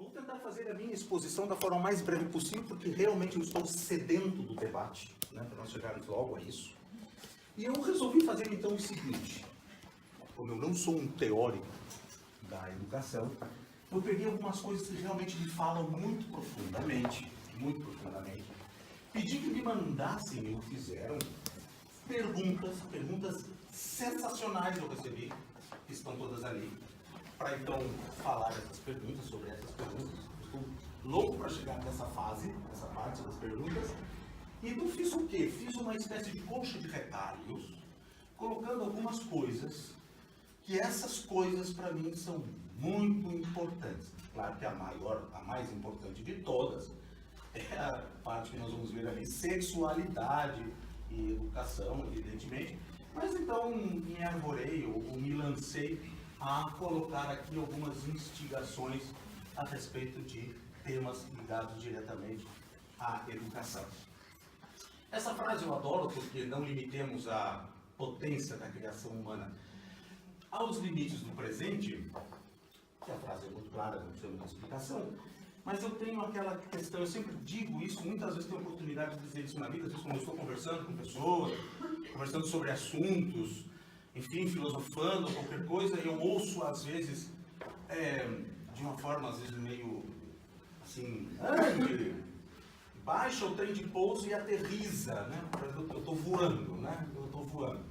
Vou tentar fazer a minha exposição da forma mais breve possível, porque realmente eu estou sedento do debate, né, para nós chegarmos logo a isso. E eu resolvi fazer então o seguinte: como eu não sou um teórico da educação, eu peguei algumas coisas que realmente me falam muito profundamente, pedi que me mandassem, e o fizeram, perguntas sensacionais eu recebi, que estão todas ali, para então falar essas perguntas, sobre essas perguntas. Estou louco para chegar nessa fase, nessa parte das perguntas. E então fiz o quê? Fiz uma espécie de colcha de retalhos, colocando algumas coisas, que essas coisas para mim são muito importantes. Claro que a mais importante de todas, é a parte que nós vamos ver ali, sexualidade e educação, evidentemente. Mas então me arvorei ou me lancei a colocar aqui algumas instigações a respeito de temas ligados diretamente à educação. Essa frase eu adoro porque não limitemos a potência da criação humana aos limites do presente, que a frase é muito clara, não precisa de explicação, mas eu tenho aquela questão, eu sempre digo isso, muitas vezes tenho a oportunidade de dizer isso na vida, às vezes quando eu estou conversando com pessoas, conversando sobre assuntos, enfim, filosofando, qualquer coisa, eu ouço às vezes, de uma forma às vezes meio, assim, baixa o trem de pouso e aterriza, né? Eu estou voando, né? Eu estou voando.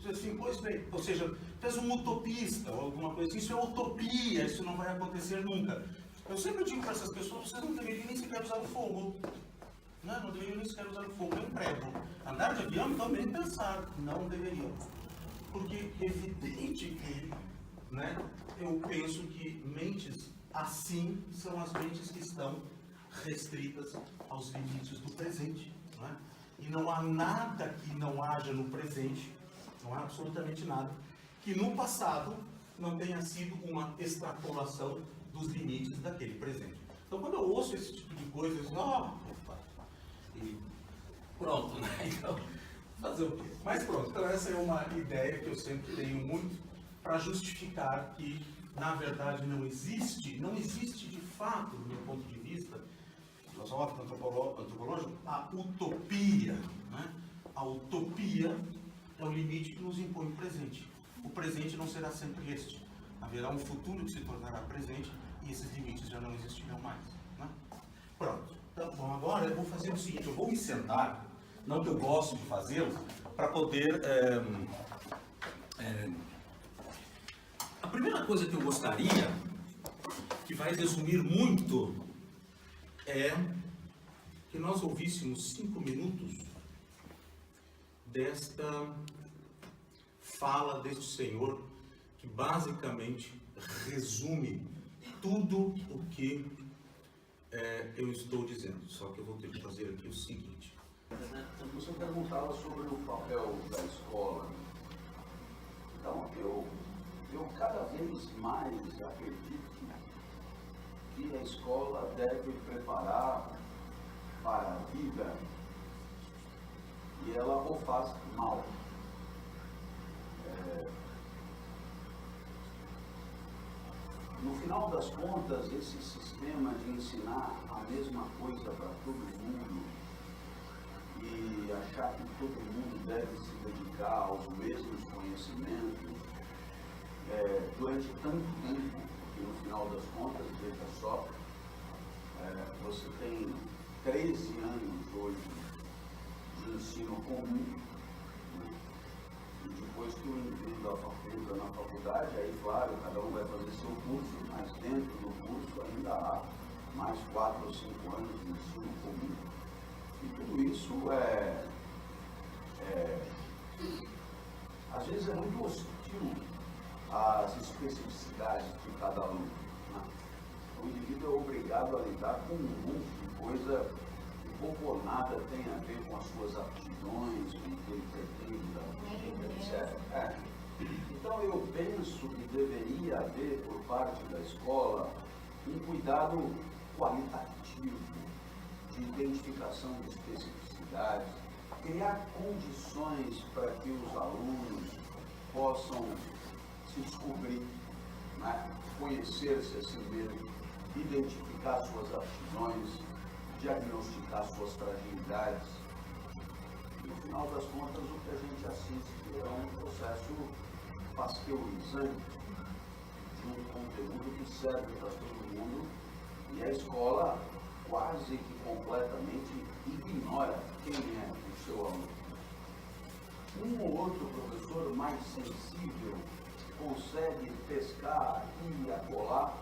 Assim, pois bem, ou seja, fez um utopista ou alguma coisa assim, isso é utopia, isso não vai acontecer nunca. Eu sempre digo para essas pessoas, vocês não deveriam nem sequer usar o fogo. Não deveriam nem sequer usar o fogo, eu emprego. Andar de avião, então nem pensar, não deveriam. Porque é evidente que, né, eu penso que mentes assim são as mentes que estão restritas aos limites do presente. Né? E não há nada que não haja no presente, não há absolutamente nada, que no passado não tenha sido uma extrapolação dos limites daquele presente. Então, quando eu ouço esse tipo de coisa, eu digo, e pronto, né? Então, fazer o quê? Mas pronto, então essa é uma ideia que eu sempre tenho muito para justificar que, na verdade, não existe de fato, do meu ponto de vista, filosófico, antropológico, a utopia. Né? A utopia é o limite que nos impõe o presente. O presente não será sempre este. Haverá um futuro que se tornará presente e esses limites já não existirão mais. Né? Pronto. Então, bom, agora eu vou fazer o seguinte, eu vou me sentar, não que eu gosto de fazê-lo, para poder... A primeira coisa que eu gostaria, que vai resumir muito, é que nós ouvíssemos 5 minutos desta fala deste senhor, que basicamente resume tudo o que eu estou dizendo. Só que eu vou ter que fazer aqui o seguinte. Você perguntava sobre o papel da escola. Então, eu cada vez mais acredito que a escola deve preparar para a vida e ela o faz mal. No final das contas, esse sistema de ensinar a mesma coisa para todo mundo e achar que todo mundo deve se dedicar aos mesmos conhecimentos durante tanto tempo, que no final das contas, veja só, você tem 13 anos hoje de ensino comum, né? E depois que o indivíduo entra na faculdade, aí claro, cada um vai fazer seu curso, mas dentro do curso ainda há mais 4 ou 5 anos de ensino comum. E tudo isso às vezes é muito hostil às especificidades de cada aluno. Né? O indivíduo é obrigado a lidar com um monte de coisa que pouco ou nada tem a ver com as suas aptidões, com o que ele pretende da vida, etc. Então eu penso que deveria haver por parte da escola um cuidado qualitativo de identificação de especificidades, criar condições para que os alunos possam se descobrir, né? Conhecer-se a si mesmo, identificar suas aptidões, diagnosticar suas fragilidades. No final das contas, o que a gente assiste é um processo pasteurizante de um conteúdo que serve para todo mundo, e a escola quase que completamente ignora quem é o seu aluno. Um ou outro professor mais sensível consegue pescar aqui e acolá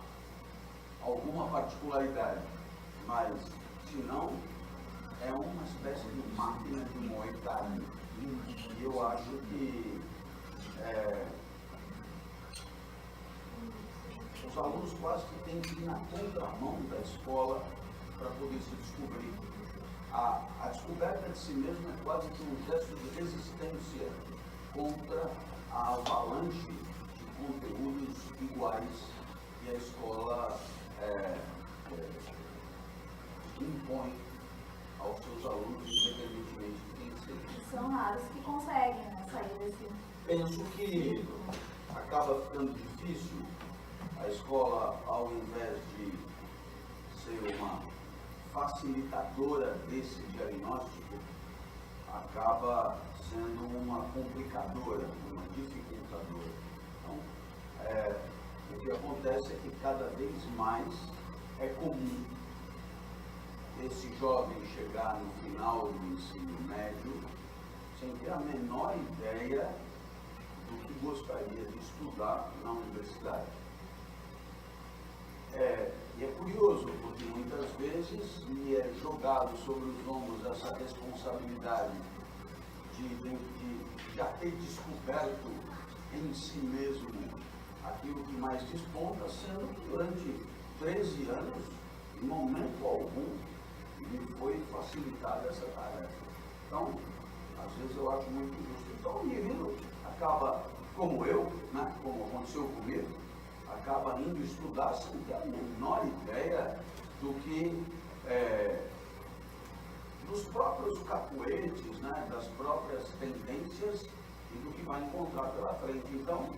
alguma particularidade, mas, se não, é uma espécie de máquina de moer carne. E eu acho que os alunos quase que têm que ir na contramão da escola para poder se descobrir. A descoberta de si mesmo é quase que um gesto de resistência contra a avalanche de conteúdos iguais que a escola impõe aos seus alunos, independentemente de quem seja. São raros que conseguem, né, sair desse... Penso que acaba ficando difícil a escola, ao invés de ser uma facilitadora desse diagnóstico, acaba sendo uma complicadora, uma dificultadora. Então, o que acontece é que cada vez mais é comum esse jovem chegar no final do ensino médio sem ter a menor ideia do que gostaria de estudar na universidade. E é curioso, porque muitas vezes me é jogado sobre os ombros essa responsabilidade de já ter descoberto em si mesmo aquilo que mais desponta, sendo que durante 13 anos, em momento algum, me foi facilitada essa tarefa. Então, às vezes eu acho muito injusto. Então, o menino acaba, como eu, né, como aconteceu comigo, acaba indo estudar sem ter a menor ideia do que, dos próprios capoetes, né, das próprias tendências e do que vai encontrar pela frente. Então,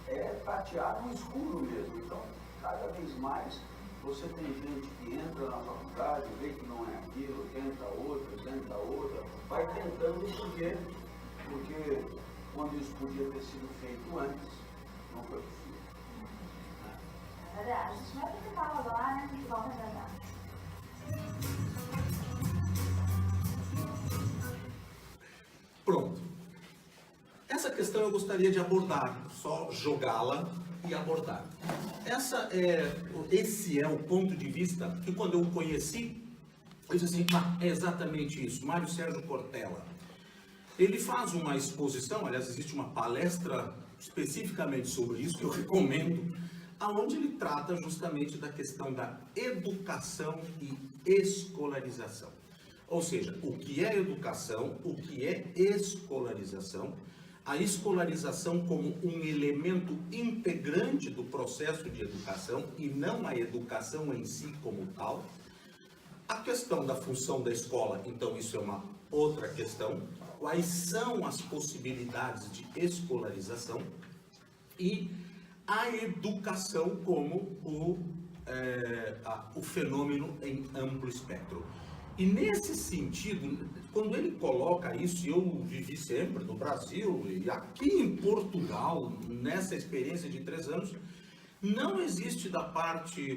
é tatear no escuro mesmo. Então, cada vez mais, você tem gente que entra na faculdade, vê que não é aquilo, tenta outra, vai tentando porque quando isso podia ter sido feito antes, não foi possível. É verdade. A gente vai ter que falar agora, né? E volta já já. Pronto. Essa questão eu gostaria de abordar, só jogá-la e abordar. Esse é o ponto de vista que, quando eu o conheci, eu disse assim, é exatamente isso, Mário Sérgio Cortella. Ele faz uma exposição, aliás, existe uma palestra especificamente sobre isso, que eu recomendo, aonde ele trata justamente da questão da educação e escolarização. Ou seja, o que é educação, o que é escolarização, a escolarização como um elemento integrante do processo de educação e não a educação em si como tal. A questão da função da escola, então isso é uma outra questão. Quais são as possibilidades de escolarização e a educação como o fenômeno em amplo espectro. E nesse sentido, quando ele coloca isso, eu vivi sempre no Brasil e aqui em Portugal, nessa experiência de 3 anos, não existe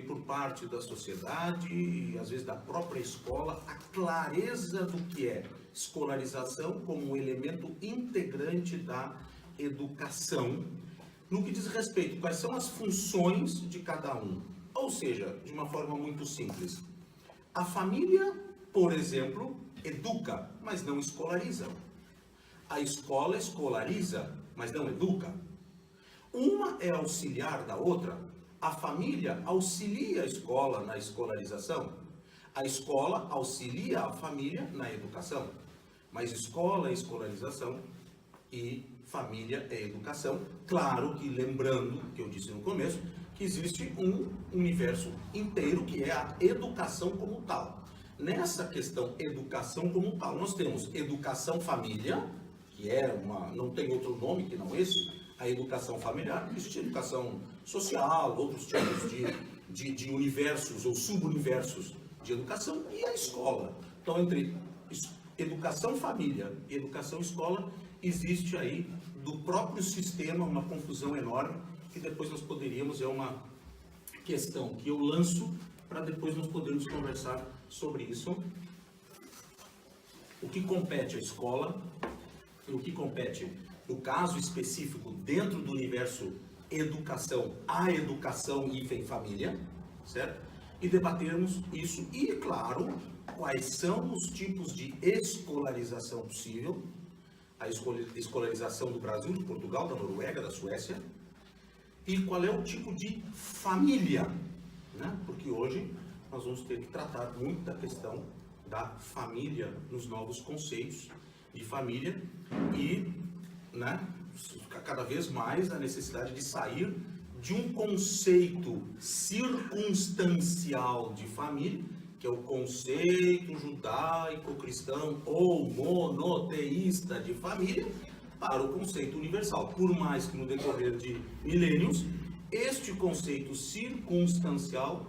por parte da sociedade e às vezes da própria escola a clareza do que é escolarização como um elemento integrante da educação, no que diz respeito quais são as funções de cada um. Ou seja, de uma forma muito simples, a família, por exemplo, educa, mas não escolariza. A escola escolariza, mas não educa. Uma é auxiliar da outra. A família auxilia a escola na escolarização. A escola auxilia a família na educação. Mas escola é escolarização e família é educação. Claro que, lembrando, que eu disse no começo, que existe um universo inteiro que é a educação como tal. Nessa questão educação como tal, nós temos educação família, que é não tem outro nome que não esse, a educação familiar, existe educação social, outros tipos de universos ou subuniversos de educação e a escola. Então, entre educação família e educação escola, existe aí do próprio sistema uma confusão enorme, que depois nós poderíamos, é uma questão que eu lanço para depois nós podermos conversar sobre isso. O que compete à escola, e o que compete, no caso específico, dentro do universo educação, a educação e família, certo? E debatermos isso e, claro, quais são os tipos de escolarização possível, a escolarização do Brasil, de Portugal, da Noruega, da Suécia, e qual é o tipo de família, né? Porque hoje nós vamos ter que tratar muito da questão da família nos novos conceitos de família e, né, cada vez mais a necessidade de sair de um conceito circunstancial de família, que é o conceito judaico-cristão ou monoteísta de família, para o conceito universal. Por mais que no decorrer de milênios, este conceito circunstancial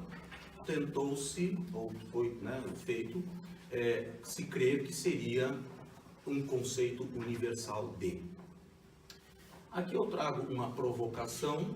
tentou-se, ou foi, né, feito, se crer que seria um conceito universal de. Aqui eu trago uma provocação.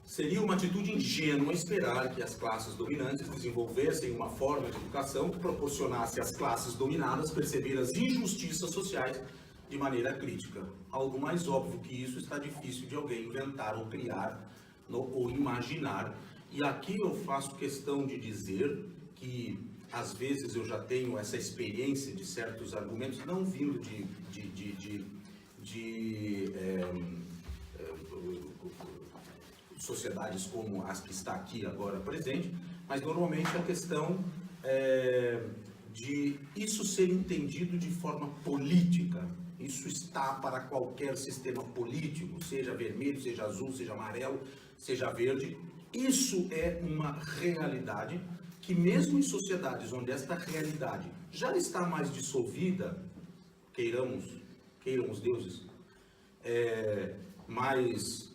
Seria uma atitude ingênua esperar que as classes dominantes desenvolvessem uma forma de educação que proporcionasse às classes dominadas perceber as injustiças sociais de maneira crítica. Algo mais óbvio que isso está difícil de alguém inventar ou criar ou imaginar. E aqui eu faço questão de dizer que às vezes eu já tenho essa experiência de certos argumentos, não vindo de sociedades como as que está aqui agora presente, mas normalmente a questão de isso ser entendido de forma política. Isso está para qualquer sistema político, seja vermelho, seja azul, seja amarelo, seja verde. Isso é uma realidade que mesmo em sociedades onde esta realidade já está mais dissolvida, queiram os deuses, mais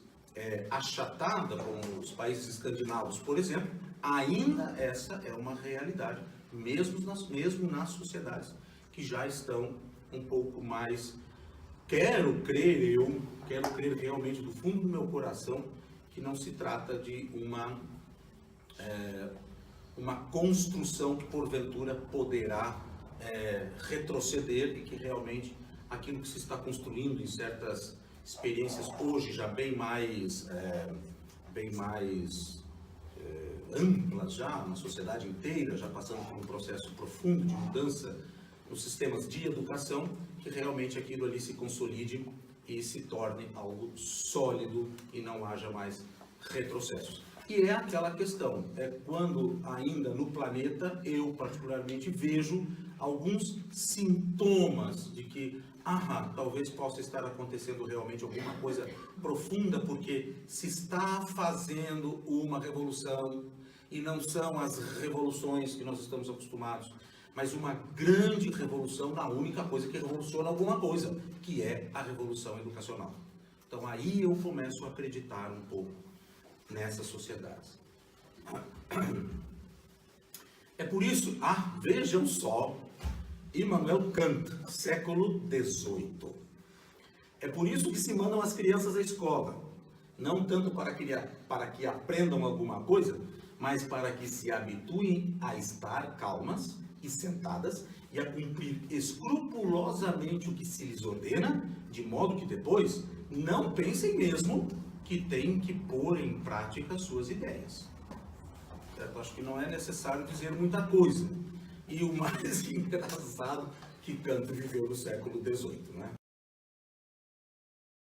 achatada, como os países escandinavos, por exemplo, ainda essa é uma realidade, mesmo nas sociedades que já estão um pouco mais, quero crer realmente do fundo do meu coração, que não se trata de uma construção que porventura poderá retroceder e que realmente aquilo que se está construindo em certas experiências hoje já bem mais amplas já, na sociedade inteira, já passando por um processo profundo de mudança nos sistemas de educação, que realmente aquilo ali se consolide e se torne algo sólido e não haja mais retrocessos. E é aquela questão, quando ainda no planeta eu particularmente vejo alguns sintomas de que talvez possa estar acontecendo realmente alguma coisa profunda, porque se está fazendo uma revolução, e não são as revoluções que nós estamos acostumados, mas uma grande revolução na única coisa que revoluciona alguma coisa, que é a revolução educacional. Então aí eu começo a acreditar um pouco nessas sociedades. É por isso, vejam só, Immanuel Kant, século XVIII. É por isso que se mandam as crianças à escola, não tanto para que aprendam alguma coisa, mas para que se habituem a estar calmas e sentadas e a cumprir escrupulosamente o que se lhes ordena, de modo que depois não pensem mesmo que têm que pôr em prática suas ideias. Certo? Acho que não é necessário dizer muita coisa. E o mais engraçado que Kant viveu no século XVIII, né?